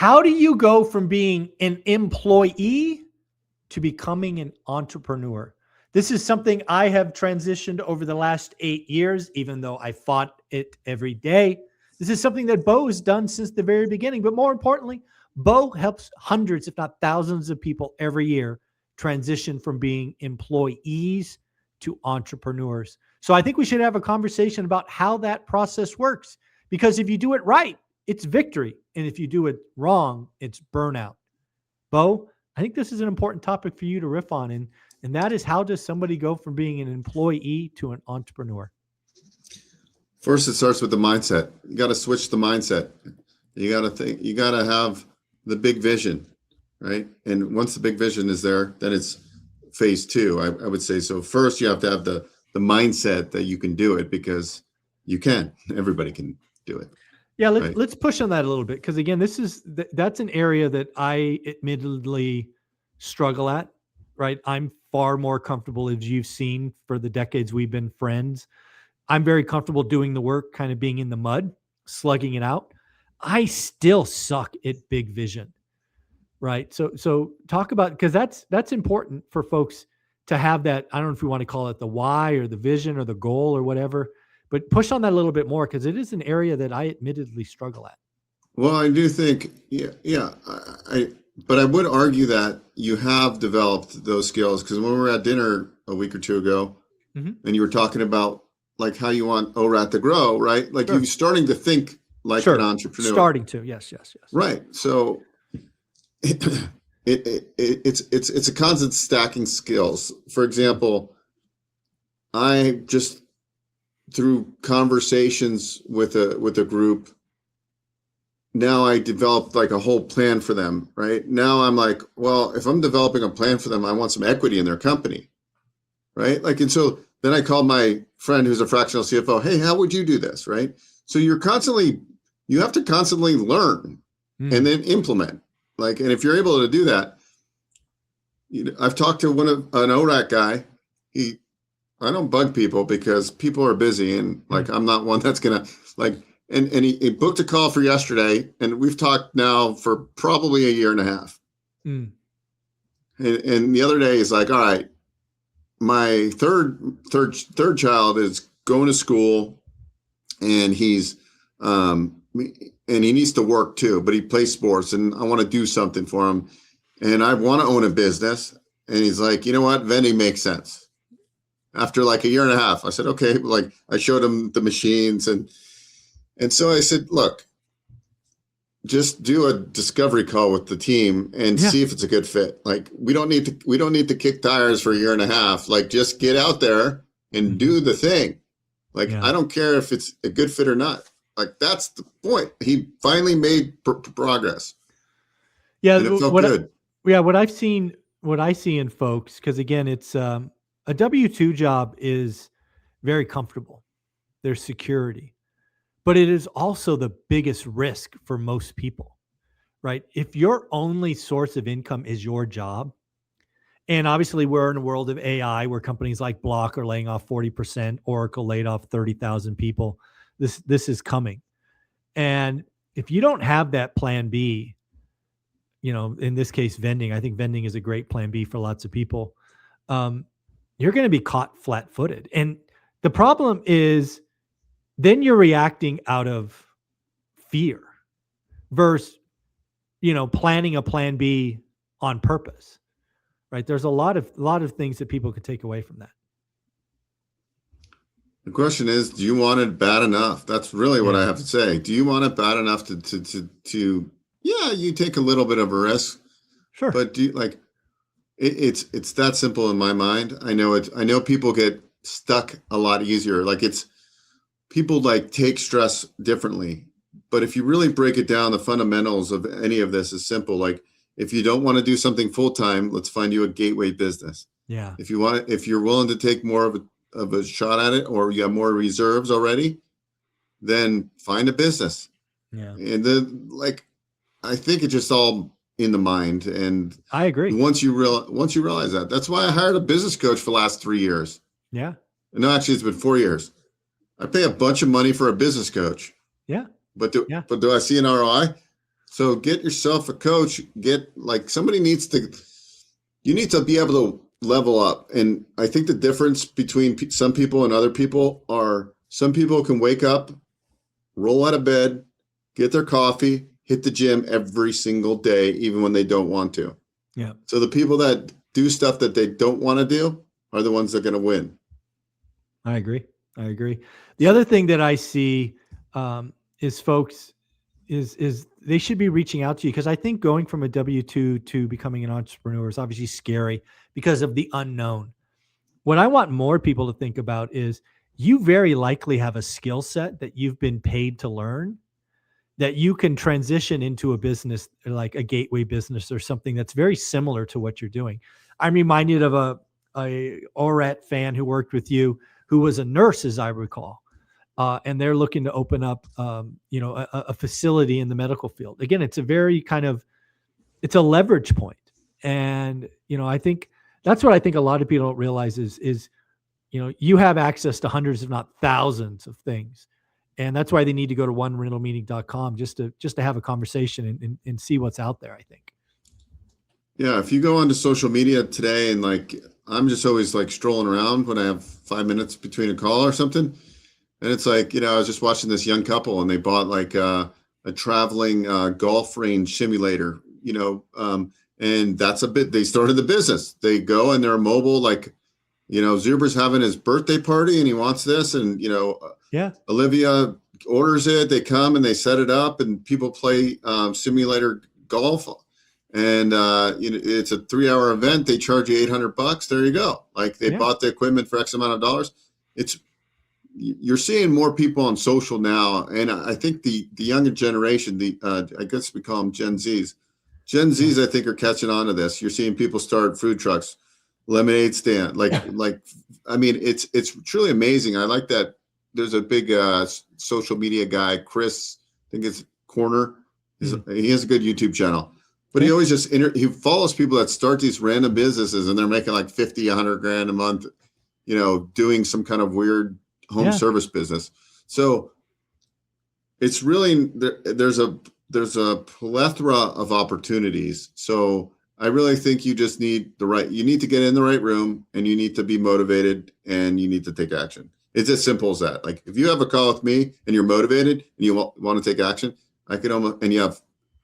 How do you go from being an employee to becoming an entrepreneur? This is something I have transitioned over the last 8 years, even though I fought it every day. This is something that Bo has done since the very beginning. But more importantly, Bo helps hundreds, if not thousands of people every year transition from being employees to entrepreneurs. So I think we should have a conversation about how that process works. Because if you do it right, it's victory. And if you do it wrong, it's burnout. Bo, I think this is an important topic for you to riff on. And that is, how does somebody go from being an employee to an entrepreneur? First, it starts with the mindset. You got to switch the mindset. You got to think, you got to have the big vision, right? And once the big vision is there, then it's phase two, I would say. So first you have to have the mindset that you can do it, because you can. Everybody can do it. Yeah, let's push on that a little bit, because again, that's an area that I admittedly struggle at, right? I'm far more comfortable, as you've seen for the decades we've been friends. I'm very comfortable doing the work, kind of being in the mud, slugging it out. I still suck at big vision, right? So talk about, because that's important for folks to have that. I don't know if we want to call it the why or the vision or the goal or whatever, but push on that a little bit more, because it is an area that I admittedly struggle at. Well, I do think, but I would argue that you have developed those skills, because when we were at dinner a week or two ago, and you were talking about like how you want ORAT to grow, right? Like you're starting to think like an entrepreneur. Starting to, yes. Right. So it's a constant stacking skills. For example, I just, through conversations with a group, now I developed like a whole plan for them, right? Now I'm like, well, if I'm developing a plan for them, I want some equity in their company, right? Like, and so then I called my friend who's a fractional CFO. Hey, how would you do this, right? So you have to constantly learn and then implement. Like, and if you're able to do that, I've talked to an ORAT guy. I don't bug people because people are busy, and like, I'm not one that's gonna like, and he booked a call for yesterday, and we've talked now for probably a year and a half. And the other day he's like, all right, my third child is going to school, and he's and he needs to work too, but he plays sports, and I want to do something for him, and I want to own a business. And he's like, you know what, vending makes sense. After like a year and a half, I said, okay, like I showed him the machines, and so I said, look, just do a discovery call with the team and see if it's a good fit. Like we don't need to kick tires for a year and a half. Like just get out there and do the thing. Like I don't care if it's a good fit or not. Like that's the point. He finally made progress. Yeah, and it felt good. What I see in folks, because again, it's a W-2 job is very comfortable. There's security, but it is also the biggest risk for most people, right? If your only source of income is your job, and obviously we're in a world of AI where companies like Block are laying off 40%, Oracle laid off 30,000 people. This is coming. And if you don't have that plan B, in this case, vending, I think vending is a great plan B for lots of people. You're going to be caught flat-footed. And the problem is then you're reacting out of fear versus, planning a plan B on purpose, right? There's a lot of things that people could take away from that. The question is, do you want it bad enough? That's really what I have to say. Do you want it bad enough to you take a little bit of a risk, sure, but do you like, it's that simple in my mind. I know people get stuck a lot easier. Like people like take stress differently, but if you really break it down, the fundamentals of any of this is simple. Like if you don't want to do something full-time, let's find you a gateway business. Yeah. If you're willing to take more of a shot at it, or you have more reserves already, then find a business. Yeah. And then I think it's just all in the mind. And I agree. Once you realize that, that's why I hired a business coach for the last 3 years. Yeah. No, actually it's been 4 years. I pay a bunch of money for a business coach. Yeah. But do I see an ROI? So get yourself a coach. Somebody needs to, you need to be able to level up. And I think the difference between some people and other people are some people can wake up, roll out of bed, get their coffee, hit the gym every single day, even when they don't want to. Yeah. So the people that do stuff that they don't want to do are the ones that are going to win. I agree. The other thing that I see is folks is they should be reaching out to you, because I think going from a W-2 to becoming an entrepreneur is obviously scary because of the unknown. What I want more people to think about is you very likely have a skill set that you've been paid to learn that you can transition into a business, like a gateway business or something that's very similar to what you're doing. I'm reminded of a Oret fan who worked with you, who was a nurse, as I recall. And they're looking to open up, a facility in the medical field. Again, it's a very it's a leverage point. And, I think that's what I think a lot of people don't realize is, you have access to hundreds, if not thousands of things. And that's why they need to go to onerentalmeeting.com just to have a conversation and see what's out there, I think. Yeah. If you go onto social media today and I'm just always strolling around when I have 5 minutes between a call or something. And it's I was just watching this young couple and they bought a traveling golf range simulator, and that's they started the business. They go and they're mobile, Zuber's having his birthday party and he wants this. And, Yeah. Olivia orders it. They come and they set it up and people play simulator golf. And, it's a 3-hour event. They charge you $800. There you go. They bought the equipment for X amount of dollars. You're seeing more people on social now. And I think the younger generation, I guess we call them Gen Zs. Gen Zs, I think, are catching on to this. You're seeing people start food trucks, lemonade stand. It's truly amazing. I like that. There's a big social media guy, Chris, I think it's Corner. He has a good YouTube channel. But he always he follows people that start these random businesses and they're making $50, $100 a month, doing some kind of weird home service business. So it's really, there's a plethora of opportunities. So I really think you just need you need to get in the right room and you need to be motivated and you need to take action. It's as simple as that. If you have a call with me and you're motivated and you want to take action, and you have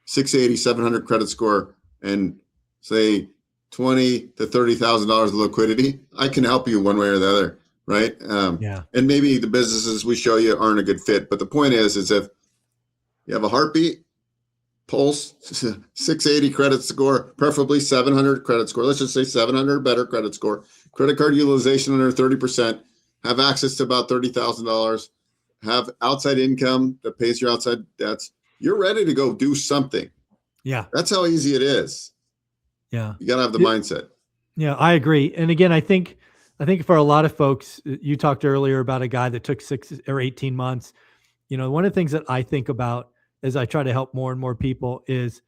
680, 700 credit score and say $20,000 to $30,000 of liquidity, I can help you one way or the other. Right. And maybe the businesses we show you aren't a good fit. But the point is if you have a heartbeat, pulse, 680 credit score, preferably 700 credit score. Let's just say 700 better credit score, credit card utilization under 30%, have access to about $30,000, have outside income that pays your outside debts. You're ready to go do something. Yeah. That's how easy it is. Yeah. You got to have the mindset. Yeah, I agree. And again, I think for a lot of folks, you talked earlier about a guy that took 6 or 18 months. One of the things that I think about as I try to help more and more people is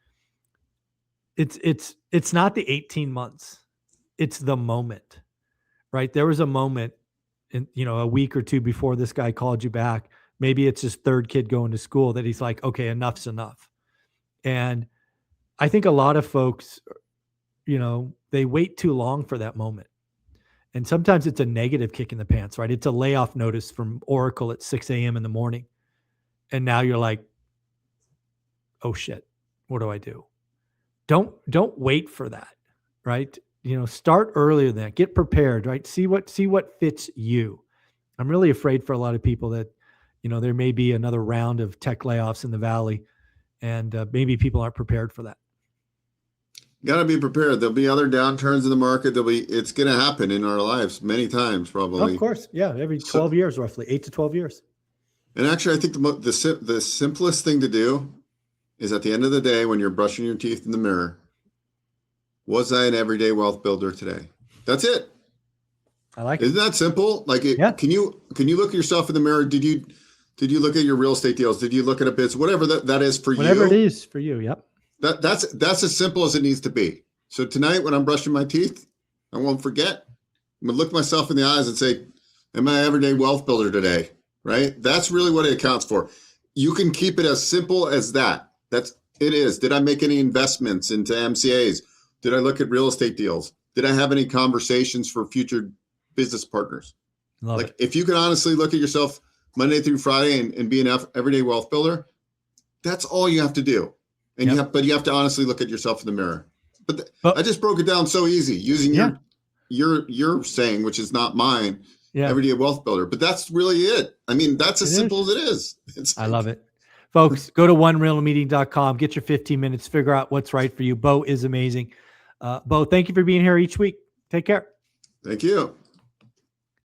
it's not the 18 months. It's the moment, right? There was a moment a week or two before this guy called you back. Maybe it's his third kid going to school that he's like, okay, enough's enough. And I think a lot of folks, they wait too long for that moment. And sometimes it's a negative kick in the pants, right? It's a layoff notice from Oracle at 6 a.m. in the morning. And now you're like, oh shit, what do I do? Don't wait for that, right? Start earlier than that. Get prepared, right? See what fits you. I'm really afraid for a lot of people that, there may be another round of tech layoffs in the Valley and maybe people aren't prepared for that. Got to be prepared. There'll be other downturns in the market. It's going to happen in our lives many times, probably. Of course. Yeah. Every 12 years, roughly 8 to 12 years. And actually, I think the simplest thing to do is at the end of the day, when you're brushing your teeth in the mirror, was I an everyday wealth builder today? That's it. I like it. Isn't that simple? Can you look at yourself in the mirror? Did you look at your real estate deals? Did you look at a biz? Whatever that is for you. Whatever it is for you. Yep. That's as simple as it needs to be. So tonight when I'm brushing my teeth, I won't forget. I'm gonna look myself in the eyes and say, am I an everyday wealth builder today? Right? That's really what it accounts for. You can keep it as simple as that. That's It is. Did I make any investments into MCAs? Did I look at real estate deals? Did I have any conversations for future business partners? Love Like it. if you can honestly look at yourself Monday through Friday and be an everyday wealth builder, that's all you have to do. And you have to honestly look at yourself in the mirror. But I just broke it down so easy using your saying, which is not mine, everyday wealth builder. But that's really it. I mean, that's as simple as it is. I love it. Folks, go to onerealmeeting.com, get your 15 minutes, figure out what's right for you. Bo is amazing. Bo, thank you for being here each week. Take care. Thank you.